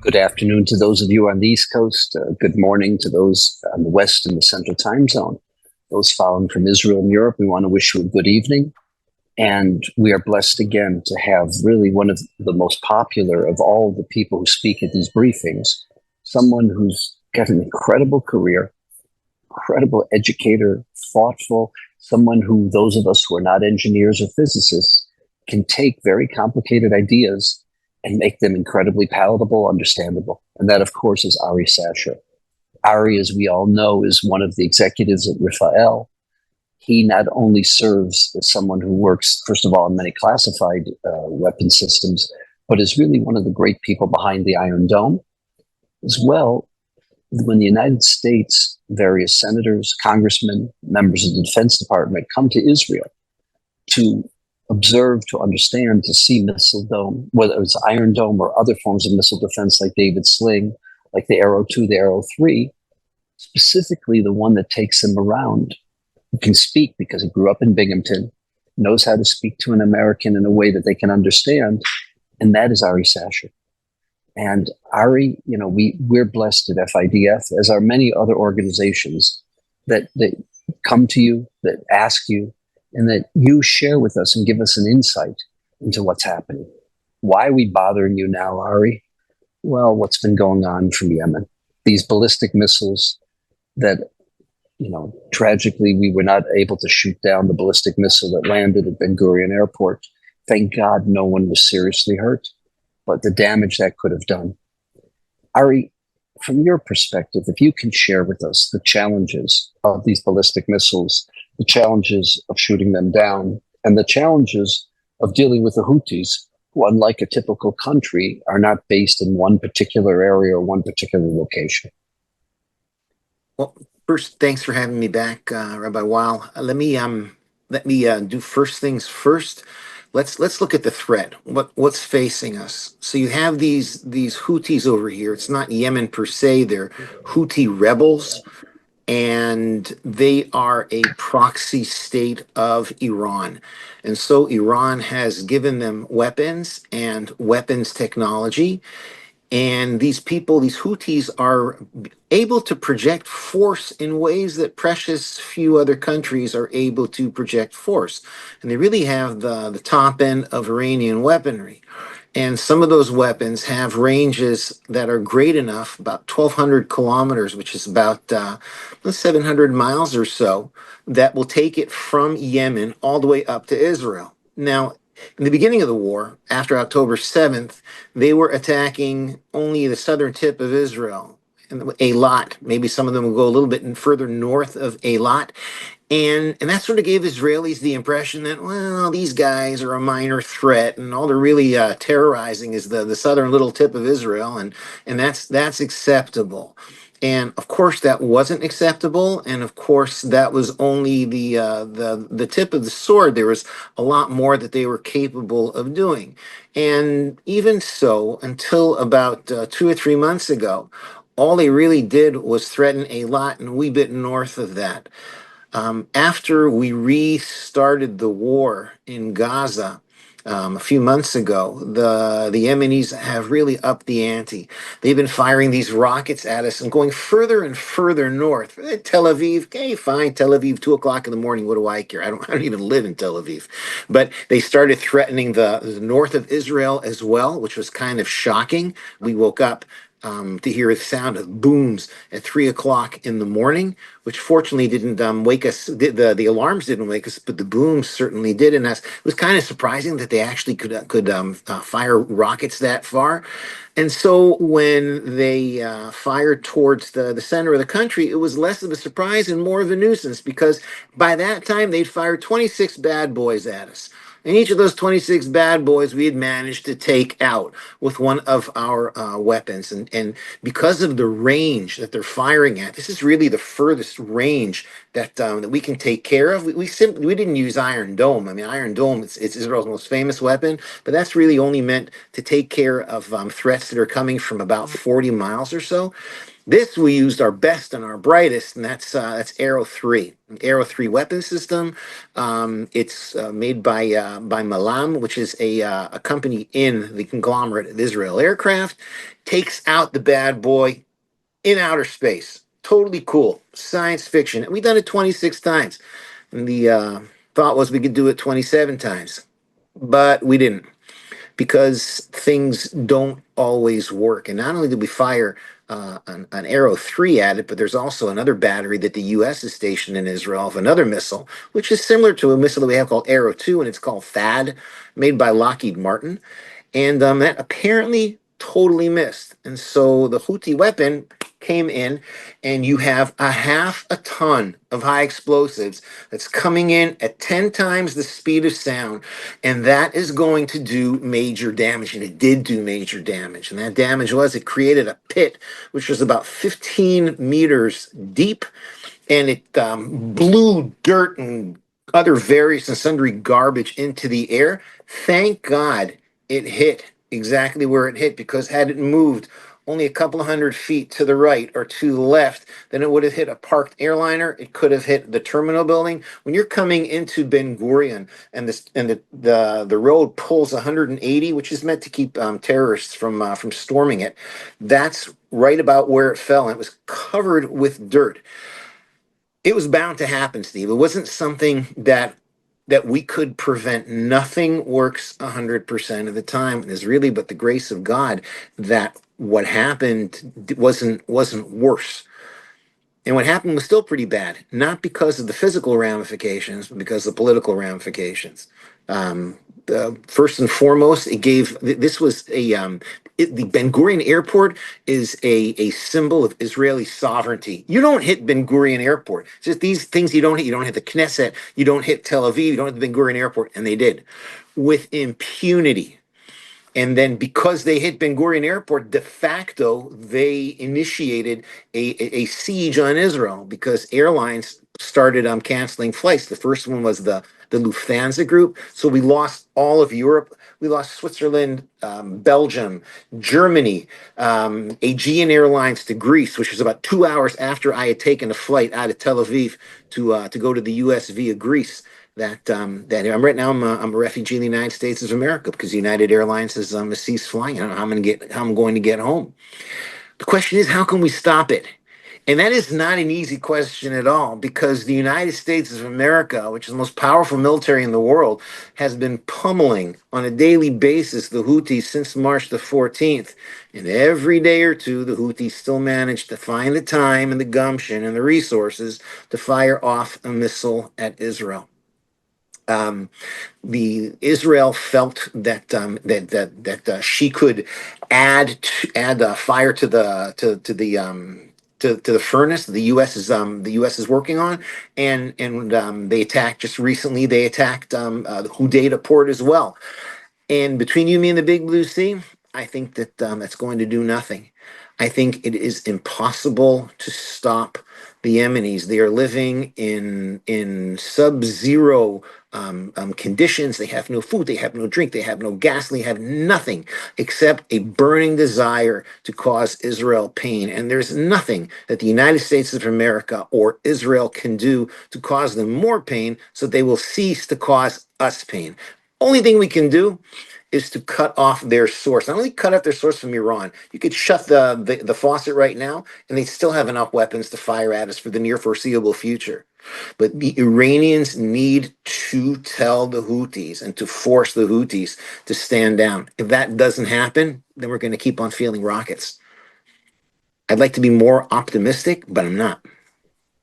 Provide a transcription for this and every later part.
Good afternoon to those of you on the East Coast. Good morning to those on the West and the Central Time Zone. Those following from Israel and Europe, we want to wish you a good evening. And we are blessed again to have really one of the most popular of all the people who speak at these briefings, someone who's got an incredible career, incredible educator, thoughtful, someone who those of us who are not engineers or physicists can take very complicated ideas and make them incredibly palatable, understandable. And that, of course, is Ari Sacher. Ari, as we all know, is one of the executives at RAFAEL. He not only serves as someone who works, first of all, in many classified weapon systems, but is really one of the great people behind the Iron Dome. As well, when the United States, various senators, congressmen, members of the Defense Department come to Israel to observe, to understand, to see missile dome, whether it's Iron Dome or other forms of missile defense like David Sling, like the Arrow 2, the Arrow 3, specifically the one that takes him around, who can speak because he grew up in Binghamton, knows how to speak to an American in a way that they can understand, and that is Ari Sacher. And Ari, we're blessed at FIDF, as are many other organizations that come to you, that ask you, and that you share with us and give us an insight into what's happening. Why are we bothering you now, Ari? Well, what's been going on from Yemen? These ballistic missiles that, tragically, we were not able to shoot down the ballistic missile that landed at Ben Gurion Airport. Thank God no one was seriously hurt, but the damage that could have done. Ari, from your perspective, if you can share with us the challenges of these ballistic missiles, the challenges of shooting them down, and the challenges of dealing with the Houthis, who, unlike a typical country, are not based in one particular area or one particular location. Well, first, thanks for having me back, Rabbi Weil. Let me do first things first. Let's look at the threat. What's facing us? So you have these Houthis over here. It's not Yemen per se. They're Houthi rebels, and they are a proxy state of Iran. And so Iran has given them weapons and weapons technology. And these people, these Houthis, are able to project force in ways that precious few other countries are able to project force. And they really have the top end of Iranian weaponry. And some of those weapons have ranges that are great enough, about 1,200 kilometers, which is about 700 miles or so, that will take it from Yemen all the way up to Israel. Now, in the beginning of the war, after October 7th, they were attacking only the southern tip of Israel, and Eilat. Maybe some of them will go a little bit further north of Eilat. And that sort of gave Israelis the impression that, well, these guys are a minor threat, and all they're really terrorizing is the southern little tip of Israel, and that's acceptable. And of course, that wasn't acceptable, and of course, that was only the tip of the sword. There was a lot more that they were capable of doing, and even so, until about 2 or 3 months ago, all they really did was threaten Eilat and a wee bit north of that. After we restarted the war in Gaza a few months ago, the Yemenis have really upped the ante. They've been firing these rockets at us and going further and further north. Tel Aviv, okay, fine, Tel Aviv, 2 o'clock in the morning. What do I care? I don't even live in Tel Aviv. But they started threatening the north of Israel as well, which was kind of shocking. We woke up to hear the sound of booms at 3 o'clock in the morning, which fortunately didn't wake us. The alarms didn't wake us, but the booms certainly did. And it was kind of surprising that they actually could fire rockets that far. And so when they fired towards the center of the country, it was less of a surprise and more of a nuisance, because by that time they'd fired 26 bad boys at us. And each of those 26 bad boys we had managed to take out with one of our weapons. And because of the range that they're firing at, this is really the furthest range that we can take care of. We didn't use Iron Dome. I mean, Iron Dome, it's Israel's most famous weapon, but that's really only meant to take care of threats that are coming from about 40 miles or so. This we used our best and our brightest, and that's Arrow 3, an Arrow 3 weapon system. It's made by Malam, which is a company in the conglomerate of Israel Aircraft. Takes out the bad boy in outer space. Totally cool. Science fiction. And we've done it 26 times. And the thought was we could do it 27 times. But we didn't, because things don't always work. And not only did we fire an Arrow 3 at it, but there's also another battery that the U.S. is stationed in Israel of another missile, which is similar to a missile that we have called Arrow 2, and it's called THAAD, made by Lockheed Martin. And that apparently totally missed. And so the Houthi weapon came in, and you have a half a ton of high explosives that's coming in at 10 times the speed of sound, and that is going to do major damage. And it did do major damage. And that damage was it created a pit which was about 15 meters deep, and it blew dirt and other various and sundry garbage into the air. Thank God it hit exactly where it hit, because had it moved only a couple of 100 feet to the right or to the left, then it would have hit a parked airliner. It could have hit the terminal building. When you're coming into Ben Gurion and the road pulls 180, which is meant to keep terrorists from storming it, that's right about where it fell, and it was covered with dirt. It was bound to happen, Steve. It wasn't something that we could prevent. Nothing works 100% of the time. And it's really but the grace of God that what happened wasn't worse. And what happened was still pretty bad, not because of the physical ramifications, but because of the political ramifications. First and foremost, it gave this was the Ben Gurion Airport is a symbol of Israeli sovereignty. You don't hit Ben Gurion Airport. It's just these things you don't hit. You don't hit the Knesset. You don't hit Tel Aviv. You don't hit the Ben Gurion Airport, and they did with impunity. And then because they hit Ben Gurion Airport, de facto, they initiated a siege on Israel, because airlines started canceling flights. The first one was the Lufthansa group. So we lost all of Europe. We lost Switzerland, Belgium, Germany, Aegean Airlines to Greece, which was about 2 hours after I had taken a flight out of Tel Aviv to go to the U.S. via Greece. That I'm right now. I'm a refugee in the United States of America, because United Airlines has ceased flying. I don't know how I'm going to get home. The question is, how can we stop it? And that is not an easy question at all, because the United States of America, which is the most powerful military in the world, has been pummeling on a daily basis the Houthis since March the 14th. And every day or two, the Houthis still manage to find the time and the gumption and the resources to fire off a missile at Israel. The Israel felt that she could add fire to the furnace the U.S. is working on, and they attacked just recently. They attacked the Houthi port as well. And between you, me, and the Big Blue Sea, I think that that's going to do nothing. I think it is impossible to stop the Yemenis. They are living in sub-zero conditions. They have no food, they have no drink, they have no gas, they have nothing except a burning desire to cause Israel pain. And there's nothing that the United States of America or Israel can do to cause them more pain, so they will cease to cause us pain. Only thing we can do is to cut off their source. Not only cut off their source from Iran, you could shut the faucet right now, and they still have enough weapons to fire at us for the near foreseeable future. But the Iranians need to tell the Houthis and to force the Houthis to stand down. If that doesn't happen, then we're going to keep on fielding rockets. I'd like to be more optimistic, but I'm not.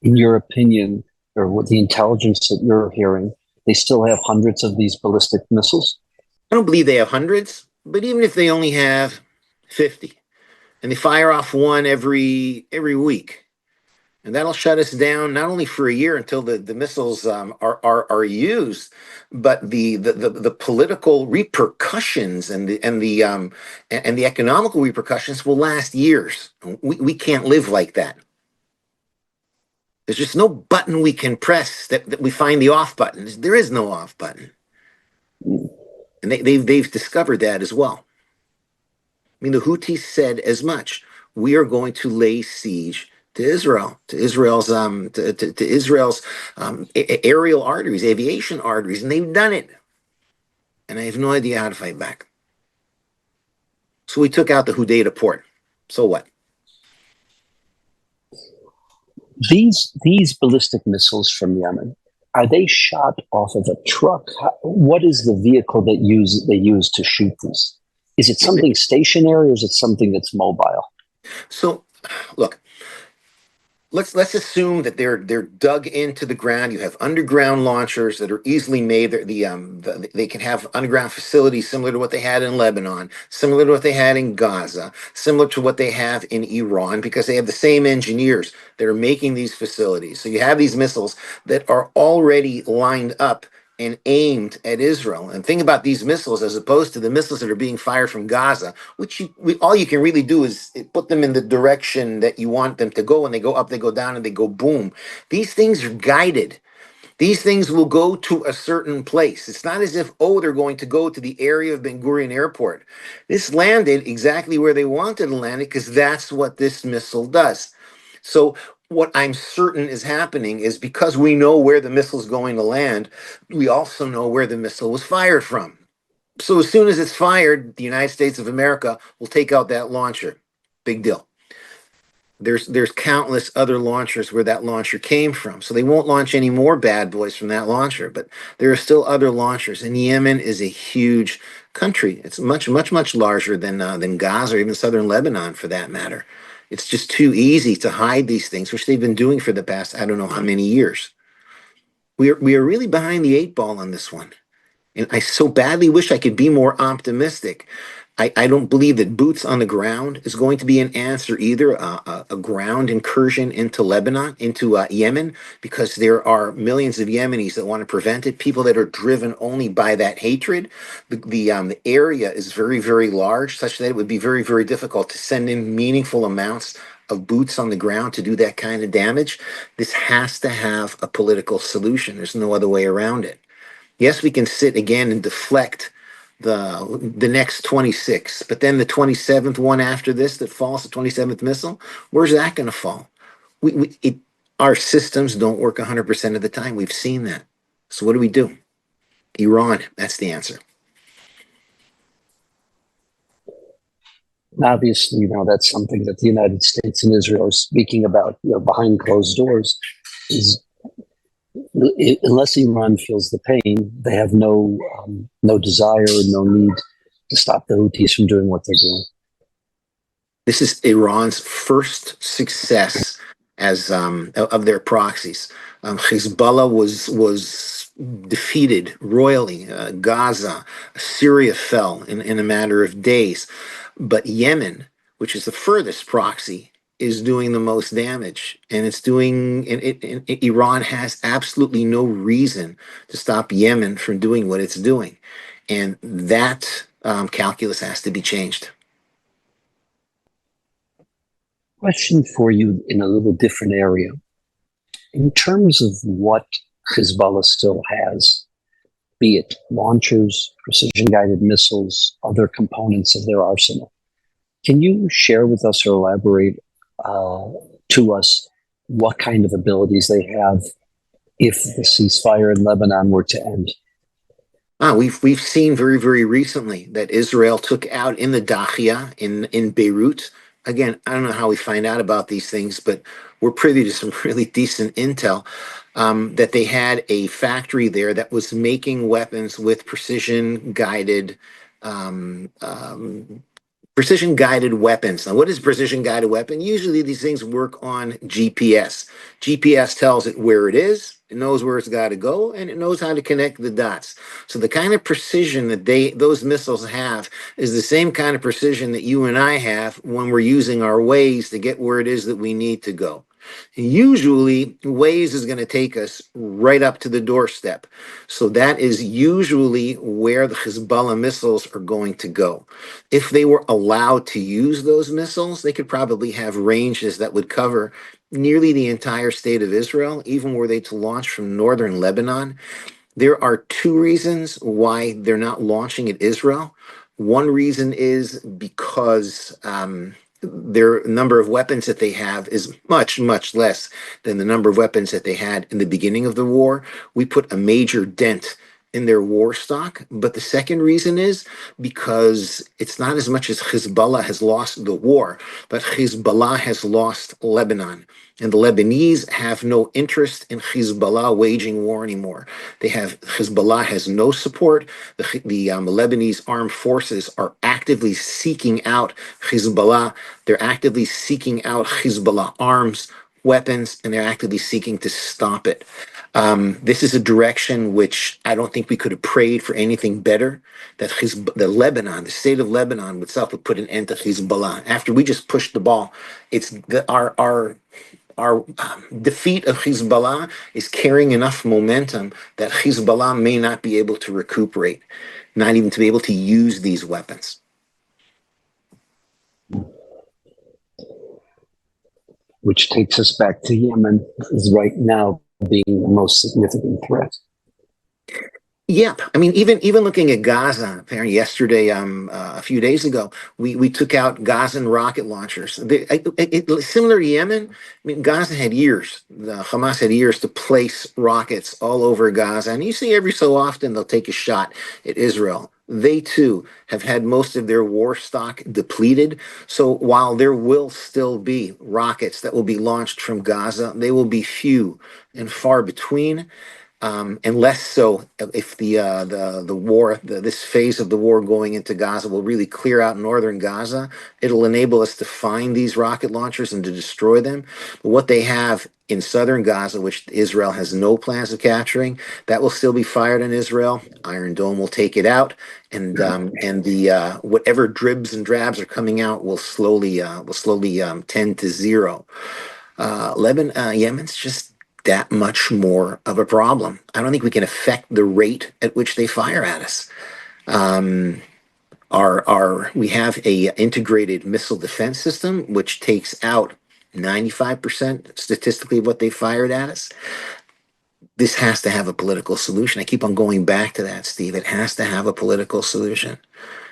In your opinion, or what the intelligence that you're hearing, they still have hundreds of these ballistic missiles? I don't believe they have hundreds, but even if they only have 50, and they fire off one every week, and that'll shut us down not only for a year until the missiles are used, but the political repercussions and the economical repercussions will last years. We can't live like that. There's just no button we can press that we find the off button. There is no off button. And they've discovered that as well. I mean, the Houthis said as much. we are going to lay siege to Israel, to Israel's aerial arteries, aviation arteries, and they've done it. And I have no idea how to fight back. So we took out the Houthi port. So what? These ballistic missiles from Yemen, are they shot off of a truck? What is the vehicle that they use to shoot these? Is it something stationary or is it something that's mobile? So, look, let's assume that they're dug into the ground. You have underground launchers that are easily made. They can have underground facilities similar to what they had in Lebanon, similar to what they had in Gaza, similar to what they have in Iran, because they have the same engineers that are making these facilities. So you have these missiles that are already lined up and aimed at Israel. And think about these missiles as opposed to the missiles that are being fired from Gaza, which all you can really do is put them in the direction that you want them to go. When they go up, they go down, and they go boom. These things are guided. These things will go to a certain place. It's not as if, oh, they're going to go to the area of Ben Gurion Airport. This landed exactly where they wanted to land it because that's what this missile does. So what I'm certain is happening is because we know where the missile is going to land, we also know where the missile was fired from. So as soon as it's fired, the United States of America will take out that launcher. Big deal. There's countless other launchers where that launcher came from. So they won't launch any more bad boys from that launcher, but there are still other launchers. And Yemen is a huge country. It's much, much, much larger than Gaza or even southern Lebanon for that matter. It's just too easy to hide these things, which they've been doing for the past, I don't know how many years. We are really behind the eight ball on this one. And I so badly wish I could be more optimistic. I don't believe that boots on the ground is going to be an answer either, a ground incursion into Lebanon, into Yemen, because there are millions of Yemenis that want to prevent it, people that are driven only by that hatred. The area is very, very large, such that it would be very, very difficult to send in meaningful amounts of boots on the ground to do that kind of damage. This has to have a political solution. There's no other way around it. Yes, we can sit again and deflect the next 26, but then the 27th one after this that falls, the 27th missile, where's that going to fall? Our systems don't work 100% of the time. We've seen that. So what do? Iran, that's the answer. Obviously, that's something that the United States and Israel are speaking about, behind closed doors. Is unless Iran feels the pain, they have no desire, no need to stop the Houthis from doing what they're doing. This is Iran's first success as of their proxies. Hezbollah was defeated royally. Gaza, Syria fell in a matter of days, but Yemen, which is the furthest proxy, is doing the most damage, and it's doing. Iran has absolutely no reason to stop Yemen from doing what it's doing, and that calculus has to be changed. Question for you in a little different area. In terms of what Hezbollah still has, be it launchers, precision-guided missiles, other components of their arsenal, can you share with us or elaborate to us what kind of abilities they have if the ceasefire in Lebanon were to end? We've seen very, very recently that Israel took out in the Dahia in Beirut. Again, I don't know how we find out about these things, but we're privy to some really decent intel that they had a factory there that was making weapons with precision guided weapons. Now, what is precision guided weapon? Usually these things work on GPS. GPS tells it where it is, it knows where it's got to go, and it knows how to connect the dots. So the kind of precision that those missiles have is the same kind of precision that you and I have when we're using our Waze to get where it is that we need to go. Usually, Waze is going to take us right up to the doorstep. So that is usually where the Hezbollah missiles are going to go. If they were allowed to use those missiles, they could probably have ranges that would cover nearly the entire state of Israel, even were they to launch from northern Lebanon. There are two reasons why they're not launching at Israel. One reason is because their number of weapons that they have is much, much less than the number of weapons that they had in the beginning of the war. We put a major dent in their war stock. But the second reason is because it's not as much as Hezbollah has lost the war, but Hezbollah has lost Lebanon. And the Lebanese have no interest in Hezbollah waging war anymore. Hezbollah has no support. The Lebanese armed forces are actively seeking out Hezbollah. They're actively seeking out Hezbollah arms, weapons, and they're actively seeking to stop it. This is a direction which I don't think we could have prayed for anything better, that the state of Lebanon itself would put an end to Hezbollah. After we just pushed the ball, our defeat of Hezbollah is carrying enough momentum that Hezbollah may not be able to recuperate, not even to be able to use these weapons. Which takes us back to Yemen, is right now being the most significant threat. Yep. I mean, even looking at Gaza, apparently yesterday, a few days ago, we took out Gazan rocket launchers. Similar to Yemen, I mean, Gaza had years. Hamas had years to place rockets all over Gaza, and you see every so often they'll take a shot at Israel. They too have had most of their war stock depleted. So while there will still be rockets that will be launched from Gaza, they will be few and far between. And less so if this phase of the war going into Gaza will really clear out northern Gaza. It'll enable us to find these rocket launchers and to destroy them. But what they have in southern Gaza, which Israel has no plans of capturing, that will still be fired on Israel. Iron Dome will take it out, and the whatever dribs and drabs are coming out will slowly tend to zero. Yemen's just that much more of a problem. I don't think we can affect the rate at which they fire at us. We have a integrated missile defense system which takes out 95% statistically of what they fired at us. This has to have a political solution. I keep on going back to that, Steve. It has to have a political solution.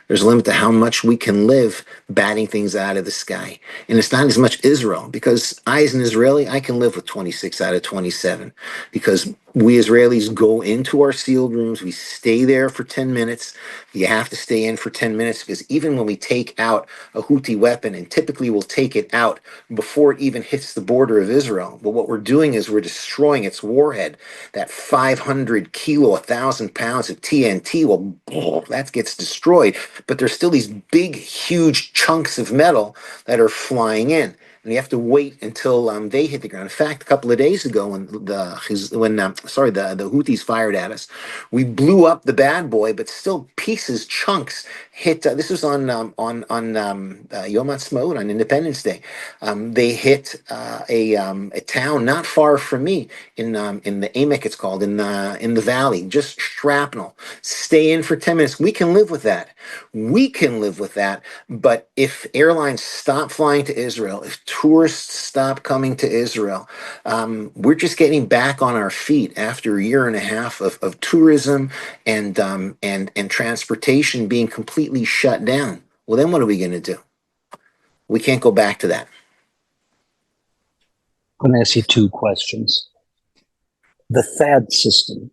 There's a limit to how much we can live batting things out of the sky. And it's not as much Israel, because as an Israeli, I can live with 26 out of 27, because we Israelis go into our sealed rooms, we stay there for 10 minutes. You have to stay in for 10 minutes, because even when we take out a Houthi weapon, and typically we'll take it out before it even hits the border of Israel, but what we're doing is we're destroying its warhead. That 500 kilo, 1,000 pounds of TNT, well, that gets destroyed, but there's still these big, huge chunks of metal that are flying in. And you have to wait until they hit the ground. In fact, a couple of days ago, when the Houthis fired at us, we blew up the bad boy, but still pieces, chunks hit. This was on Yom Ha'atzmaut, on Independence Day. They hit a town not far from me in the Amek, it's called, in the valley. Just shrapnel. Stay in for 10 minutes. We can live with that. We can live with that. But if airlines stop flying to Israel, if tourists stop coming to Israel, we're just getting back on our feet after a year and a half of tourism and transportation being completely shut down. Well, then what are we going to do? We can't go back to that. I'm going to ask you two questions. The THAAD system,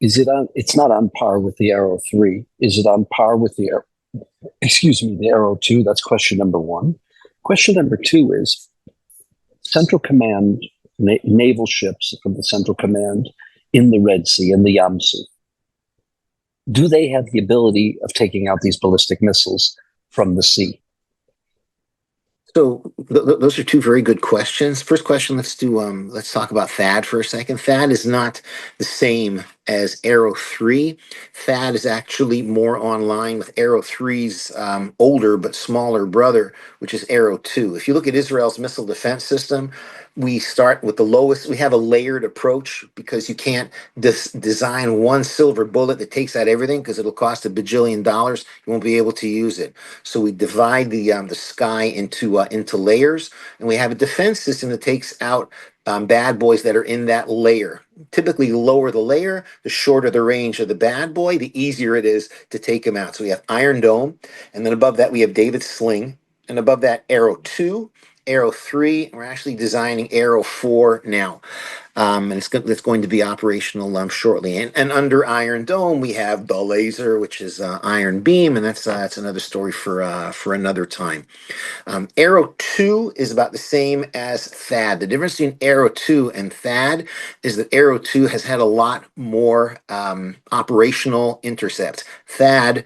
it's not on par with the Arrow 3. Is it on par with the Arrow 2? That's question number one. Question number two is Central Command, naval ships from the Central Command in the Red Sea, in the Yamsu. Do they have the ability of taking out these ballistic missiles from the sea? So those are two very good questions. First question, let's talk about THAAD for a second. THAAD is not the same as Arrow 3. THAAD is actually more online with Arrow 3's older but smaller brother, which is Arrow 2. If you look at Israel's missile defense system, we start with the lowest. We have a layered approach because you can't design one silver bullet that takes out everything, because it'll cost $1 bajillion. You won't be able to use it. So we divide the sky into layers, and we have a defense system that takes out bad boys that are in that layer. typically lower the layer, the shorter the range of the bad boy, the easier it is to take him out. So we have Iron Dome, and then above that we have David's Sling, and above that Arrow 2, Arrow 3. We're actually designing Arrow 4 now. And it's going to be operational shortly. And under Iron Dome, we have the laser, which is Iron Beam, and that's another story for another time. Arrow 2 is about the same as THAAD. The difference between Arrow 2 and THAAD is that Arrow 2 has had a lot more operational intercepts. THAAD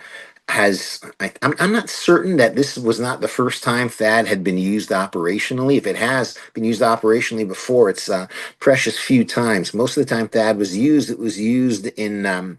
has, I'm not certain that this was not the first time THAAD had been used operationally. If it has been used operationally before, it's precious few times. Most of the time THAAD was used, it was used in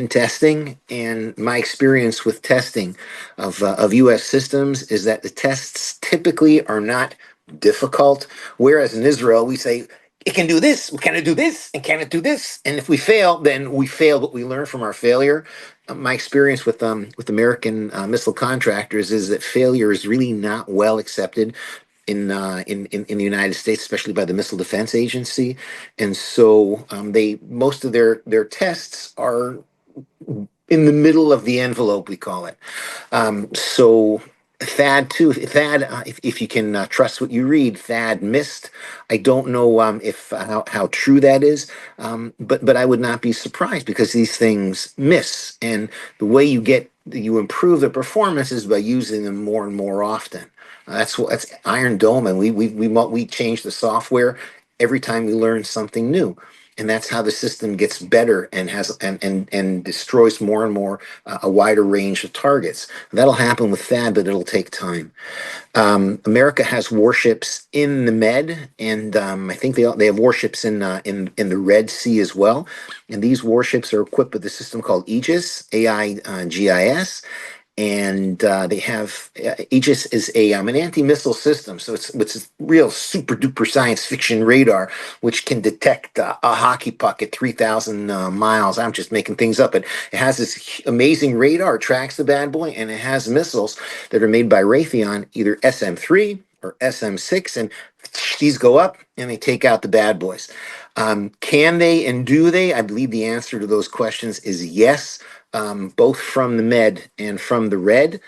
testing. And my experience with testing of U.S. systems is that the tests typically are not difficult, whereas in Israel we say it can do this, can it do this, and can it do this? And if we fail, then we fail, but we learn from our failure. My experience with American missile contractors is that failure is really not well accepted in the United States, especially by the Missile Defense Agency, and so they most of their tests are in the middle of the envelope, we call it. So THAAD too. THAAD, if you can trust what you read, THAAD missed. I don't know if how true that is, but I would not be surprised because these things miss, and the way you improve the performance is by using them more and more often. That's Iron Dome, and we change the software every time we learn something new, and that's how the system gets better and has and destroys more and more a wider range of targets. That'll happen with THAAD, but it'll take time. America has warships in the Med, and I think they have warships in the Red Sea as well. And these warships are equipped with a system called Aegis, AIGIS, and they have Aegis is an anti-missile system, so it's a real super duper science fiction radar which can detect a hockey puck at 3,000 miles. I'm just making things up, but it has this amazing radar, it tracks the bad boy, and it has missiles that are made by Raytheon, either SM-3 or SM-6, and these go up and they take out the bad boys. Can they and do they? I believe the answer to those questions is yes, both from the Med and from the Red.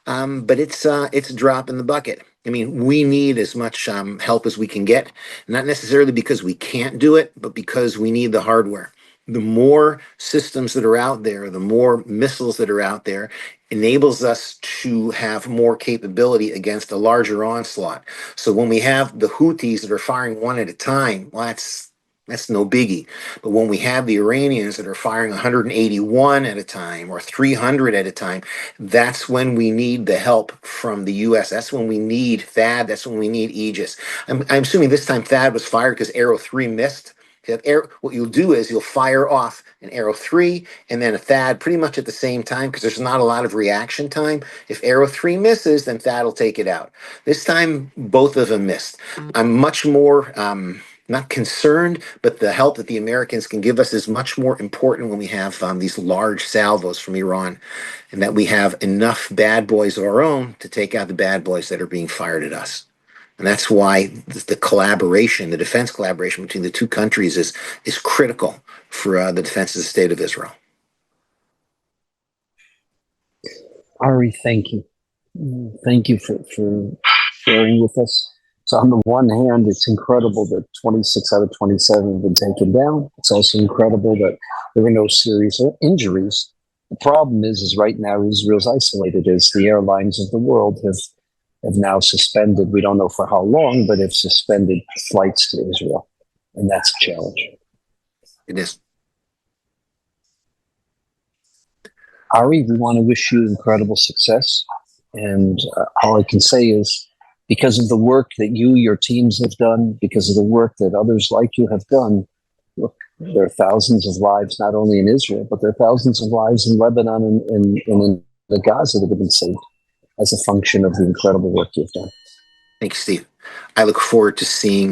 But it's a drop in the bucket. I mean, we need as much help as we can get, not necessarily because we can't do it, but because we need the hardware. The more systems that are out there, the more missiles that are out there, enables us to have more capability against a larger onslaught. So when we have the Houthis that are firing one at a time, well, that's no biggie. But when we have the Iranians that are firing 181 at a time or 300 at a time, that's when we need the help from the U.S. That's when we need THAAD. That's when we need Aegis. I'm assuming this time THAAD was fired because Arrow 3 missed. What you'll do is you'll fire off an Arrow 3 and then a THAAD pretty much at the same time because there's not a lot of reaction time. If Arrow 3 misses, then THAAD will take it out. This time, both of them missed. I'm much more not concerned, but the help that the Americans can give us is much more important when we have these large salvos from Iran, and that we have enough bad boys of our own to take out the bad boys that are being fired at us. And that's why the collaboration, the defense collaboration between the two countries is critical for the defense of the state of Israel. Ari, thank you. Thank you for sharing with us. So on the one hand, it's incredible that 26 out of 27 have been taken down. It's also incredible that there were no serious injuries. The problem is right now Israel's isolated as the airlines of the world have now suspended, we don't know for how long, but have suspended flights to Israel. And that's a challenge. It is. Ari, we want to wish you incredible success. And all I can say is, because of the work that you, your teams have done, because of the work that others like you have done, look, there are thousands of lives, not only in Israel, but there are thousands of lives in Lebanon and in the Gaza that have been saved as a function of the incredible work you've done. Thanks, Steve. I look forward to seeing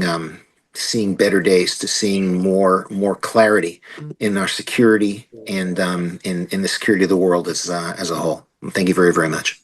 better days, to seeing more clarity in our security and in the security of the world as a whole. Thank you very, very much.